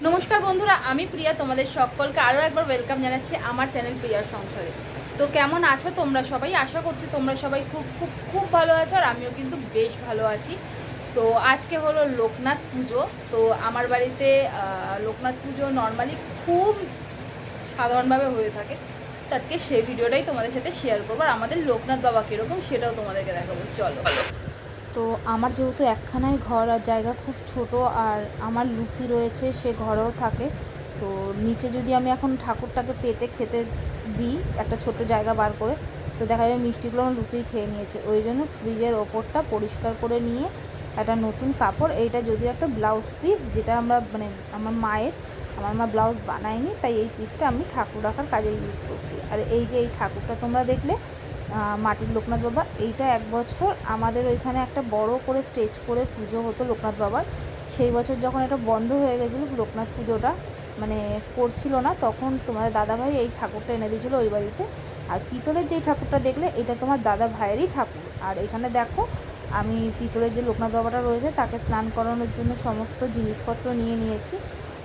নমস্কার বন্ধুরা, আমি প্রিয়া। তোমাদের সকলকে আরও একবার ওয়েলকাম জানাচ্ছি আমার চ্যানেল প্রিয়ার সংসারে। তো কেমন আছো তোমরা সবাই? আশা করছি তোমরা সবাই খুব খুব খুব ভালো আছো, আর আমিও কিন্তু বেশ ভালো আছি। তো আজকে হলো লোকনাথ পুজো। তো আমার বাড়িতে লোকনাথ পুজো নর্মালি খুব সাধারণভাবে হয়ে থাকে। তো আজকে সেই ভিডিওটাই তোমাদের সাথে শেয়ার করবো, আর আমাদের লোকনাথ বাবা কীরকম সেটাও তোমাদেরকে দেখাবো। চলো। তো আমার যেহেতু একখানাই ঘর আর জায়গা খুব ছোট, আর আমার লুসি রয়েছে, সে ঘরেও থাকে। তো নিচে যদি আমি এখন ঠাকুরটাকে পেতে খেতে দিই একটা ছোট জায়গা বার করে, তো দেখা যাবে মিষ্টিগুলো আমার লুসি খেয়ে নিয়েছে। ওই জন্য ফ্রিজের ওপরটা পরিষ্কার করে নিয়ে একটা নতুন কাপড়, এইটা যদিও একটা ব্লাউজ পিস, যেটা আমরা আমার মা ব্লাউজ বানায়নি, তাই এই পিসটা আমি ঠাকুর রাখার কাজে ইউজ করছি। আর এই যে এই ঠাকুরটা তোমরা দেখলে মাটির লোকনাথ বাবা, এইটা এক বছর আমাদের ওইখানে একটা বড় করে স্টেজ করে পুজো হতো লোকনাথ বাবার। সেই বছর যখন এটা বন্ধ হয়ে গেছিলো, লোকনাথ পুজোটা করছিল না, তখন তোমাদের দাদাভাই এই ঠাকুরটা এনে দিয়েছিলো ওই বাড়িতে। আর পিতলের যেই ঠাকুরটা দেখলে, এটা তোমার দাদা ভাইয়েরই ঠাকুর। আর এখানে দেখো, আমি পিতলের যে লোকনাথ বাবাটা রয়েছে তাকে স্নান করানোর জন্য সমস্ত জিনিসপত্র নিয়ে নিয়েছি।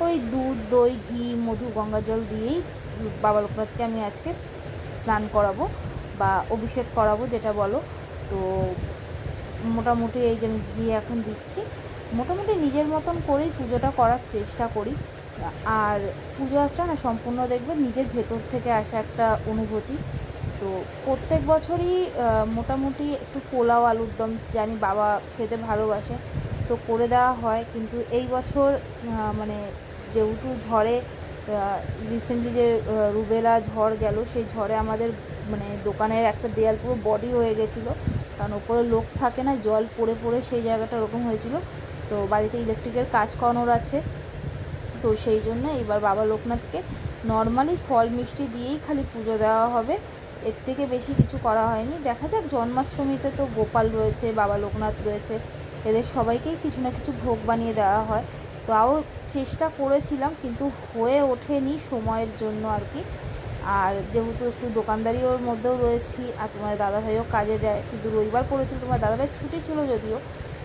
ওই দুধ, দই, ঘি, মধু, গঙ্গা জল দিয়েই বাবা লোকনাথকে আমি আজকে স্নান করাবো বা অভিষেক করাবো, যেটা বলো। তো মোটামুটি এই যে আমি ঘি এখন দিচ্ছি, মোটামুটি নিজের মতন করেই পুজোটা করার চেষ্টা করি। আর পুজো আসটা না সম্পূর্ণ দেখবে নিজের ভেতর থেকে আসা একটা অনুভূতি। তো প্রত্যেক বছরই মোটামুটি একটু পোলাও আলুর দম, জানি বাবা খেতে ভালোবাসে, তো করে দেওয়া হয়। কিন্তু এই বছর যেহেতু ঝড়ে রিসেন্টলি যে রুবেলা ঝড় গেল, সেই ঝড়ে আমাদের দোকানের একটা দেয়াল পুরো বডি হয়ে গেছিলো, কারণ ওপরে লোক থাকে না, জল পড়ে পড়ে সেই জায়গাটা ওরকম হয়েছিল। তো বাড়িতে ইলেকট্রিকের কাজ করানোর আছে, তো সেই জন্য এবার বাবা লোকনাথকে নর্মালি ফল মিষ্টি দিয়েই খালি পুজো দেওয়া হবে, এর থেকে বেশি কিছু করা হয়নি। দেখা যাক, জন্মাষ্টমীতে তো গোপাল রয়েছে, বাবা লোকনাথ রয়েছে, এদের সবাইকেই কিছু না কিছু ভোগ বানিয়ে দেওয়া হয়। তাও চেষ্টা করেছিলাম, কিন্তু হয়ে ওঠেনি সময়ের জন্য আর কি। আর যেহেতু একটু দোকানদারি ওর মধ্যেও রয়েছি, আর তোমার দাদাভাইও কাজে যায়, কিন্তু রবিবার পড়েছিল, তোমার দাদাভাই ছুটি ছিল যদিও,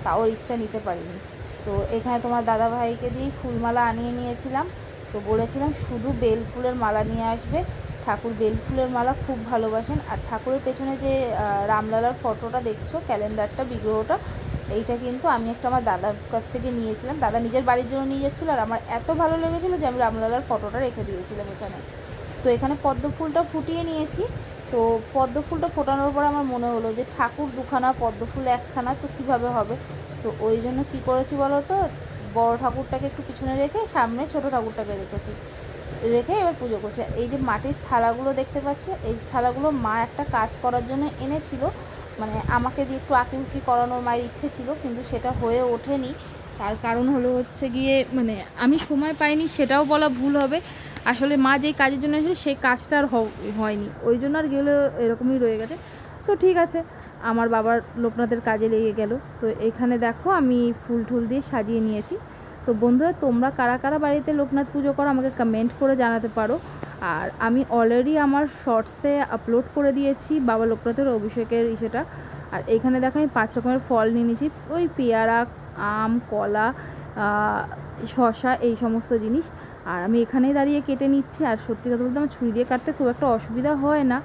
তাও রিক্সা নিতে পারিনি। তো এখানে তোমার দাদাভাইকে দিয়েই ফুলমালা আনিয়ে নিয়েছিলাম। তো বলেছিলাম শুধু বেল ফুলের মালা নিয়ে আসবে, ঠাকুর বেল ফুলের মালা খুব ভালোবাসেন। আর ঠাকুরের পেছনে যে রামলালার ফটোটা দেখছো, ক্যালেন্ডারটা, বিগ্রহটা, এইটা কিন্তু আমি একটা আমার দাদার কাছ থেকে নিয়েছিলাম। দাদা নিজের বাড়ির জন্য নিয়ে যাচ্ছিলো, আর আমার এত ভালো লেগেছিলো যে আমি রামলালার ফটোটা রেখে দিয়েছিলাম এখানে। তো এখানে পদ্ম ফুলটা ফুটিয়ে নিয়েছি। তো পদ্ম ফুলটা ফোটানোর পরে আমার মনে হলো যে ঠাকুর দুখানা, পদ্ম ফুল একখানা, তো কীভাবে হবে। তো ওই জন্য কী করেছি বলো তো, বড় ঠাকুরটাকে একটু পিছনে রেখে সামনে ছোট ঠাকুরটাকে রেখে এবার পুজো করছি। এই যে মাটির থালাগুলো দেখতে পাচ্ছ, এই থালাগুলো মা একটা কাজ করার জন্য এনেছিল, আমাকে দিয়ে একটু আঁকিবুকি করানোর মায়ের ইচ্ছে ছিল, কিন্তু সেটা হয়ে ওঠেনি। তার কারণ হলো হচ্ছে গিয়ে আমি সময় পাইনি, সেটাও বলা ভুল হবে। আসলে মা যেই কাজের জন্য এসেছিল সেই কাজটা আর হয়নি, ওই জন্য আর গেলে এরকমই রয়ে গেছে। তো ঠিক আছে, আমার বাবার লোকনাথের কাজে লেগে গেল। তো এখানে দেখো আমি ফুল টুল দিয়ে সাজিয়ে নিয়েছি। তো বন্ধুরা, তোমরা কারা কারা বাড়িতে লোকনাথ পুজো করো আমাকে কমেন্ট করে জানাতে পারো। আর আমি অলরেডি আমার শর্টসে আপলোড করে দিয়েছি বাবা লোকনাথের অভিষেকের ইসেটা। আর এখানে দেখো আমি 5 রকমের ফল নিয়ে নিয়েছি, ওই পেয়ারা, আম, কলা, শসা, এই সমস্ত জিনিস। আর আমি এখানেই দাঁড়িয়ে কেটে নিচ্ছি। আর সত্যি কথা বলতে আমার ছুরি দিয়ে কাটতে খুব একটা অসুবিধা হয় না,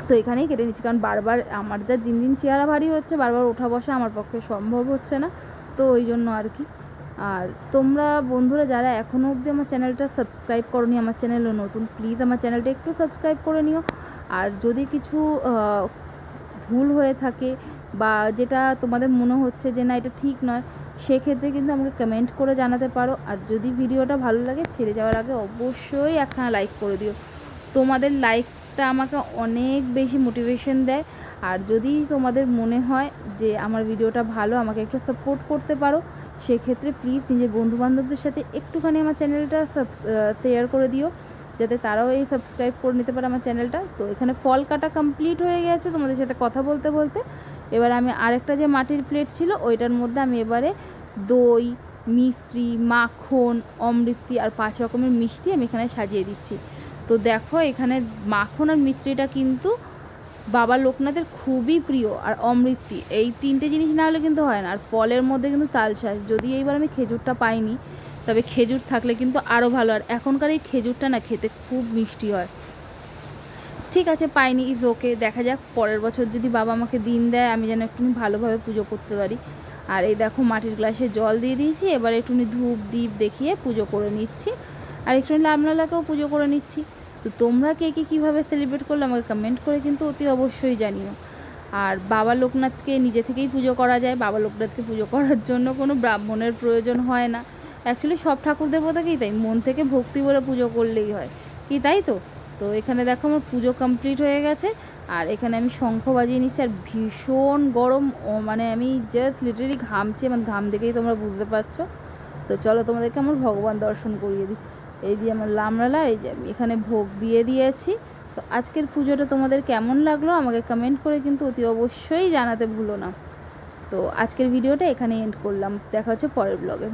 তো এখানেই কেটে নিচ্ছি, কারণ বারবার আমার যা দিন দিন চেহারা ভারী হচ্ছে, বারবার ওঠা বসা আমার পক্ষে সম্ভব হচ্ছে না, তো ওই জন্য আর কি। আর তোমরা বন্ধুরা যারা এখনও অবধি আমার চ্যানেলটা সাবস্ক্রাইব করোনি, আমার চ্যানেলও নতুন, প্লিজ আমার চ্যানেলটা একটু সাবস্ক্রাইব করে নিও। আর যদি কিছু ভুল হয়ে থাকে বা যেটা তোমাদের মনে হচ্ছে যে না এটা ঠিক নয়, সেক্ষেত্রে কিন্তু আমাকে কমেন্ট করে জানাতে পারো। আর যদি ভিডিওটা ভালো লাগে, ছেড়ে যাওয়ার আগে অবশ্যই একখানা লাইক করে দিও। তোমাদের লাইকটা আমাকে অনেক বেশি মোটিভেশন দেয়। আর যদি তোমাদের মনে হয় যে আমার ভিডিওটা ভালো, আমাকে একটু সাপোর্ট করতে পারো, সেক্ষেত্রে প্লিজ নিজের বন্ধুবান্ধবদের সাথে একটুখানি আমার চ্যানেলটা শেয়ার করে দিও, যাতে তারাও এই সাবস্ক্রাইব করে নিতে পারে আমার চ্যানেলটা। তো এখানে ফল কাটা কমপ্লিট হয়ে গেছে তোমাদের সাথে কথা বলতে বলতে। এবার আমি আরেকটা যে মাটির প্লেট ছিল, ওইটার মধ্যে আমি এবারে দই, মিশ্রি, মাখন, অমৃতি আর 5 রকমের মিষ্টি আমি এখানে সাজিয়ে দিচ্ছি। তো দেখো, এখানে মাখন আর মিশ্রিটা কিন্তু বাবা লোকনাথের খুবই প্রিয়, আর অমৃতি, এই তিনটে জিনিস না হলে কিন্তু হয় না। আর ফলের মধ্যে কিন্তু তালশাঁস, যদি এইবার আমি খেজুরটা পাইনি, তবে খেজুর থাকলে কিন্তু আরও ভালো। আর এখনকার এই খেজুরটা না খেতে খুব মিষ্টি হয়। ঠিক আছে, পাইনি, ইজ ওকে, দেখা যাক পরের বছর যদি বাবা আমাকে দিন দেয়, আমি যেন একটু ভালোভাবে পুজো করতে পারি। আর এই দেখো মাটির গ্লাসে জল দিয়ে দিয়েছি, এবার একটুখানি ধূপ দ্বীপ দেখিয়ে পুজো করে নিচ্ছি, আর একটুখানি লামলালাকেও পুজো করে নিচ্ছি। তো তোমরা কে কে কীভাবে সেলিব্রেট করলে আমাকে কমেন্ট করে কিন্তু অতি অবশ্যই জানিও। আর বাবা লোকনাথকে নিজে থেকেই পুজো করা যায়, বাবা লোকনাথকে পুজো করার জন্য কোনো ব্রাহ্মণের প্রয়োজন হয় না। অ্যাকচুয়ালি সব ঠাকুর দেবতাকেই তাই মন থেকে ভক্তি বলে পুজো করলেই হয়, কি তাই তো? তো এখানে দেখো আমার পুজো কমপ্লিট হয়ে গেছে, আর এখানে আমি শঙ্খ বাজিয়ে নিচ্ছি। আর ভীষণ গরম, মানে আমি জাস্ট লিটারেলি ঘামছি, আমার ঘাম দেখেই তোমরা বুঝতে পারছো। তো চলো তোমাদেরকে আমার ভগবান দর্শন করিয়ে দিই। এই যে আমার লামলালা, এই যে আমি এখানে ভোগ দিয়ে দিয়েছি। তো আজকের পুজোটা তোমাদের কেমন লাগলো আমাকে কমেন্ট করে কিন্তু অতি অবশ্যই জানাতে ভুলো না। তো আজকের ভিডিওটা এখানে এন্ড করলাম, দেখা হচ্ছে পরের ব্লগে।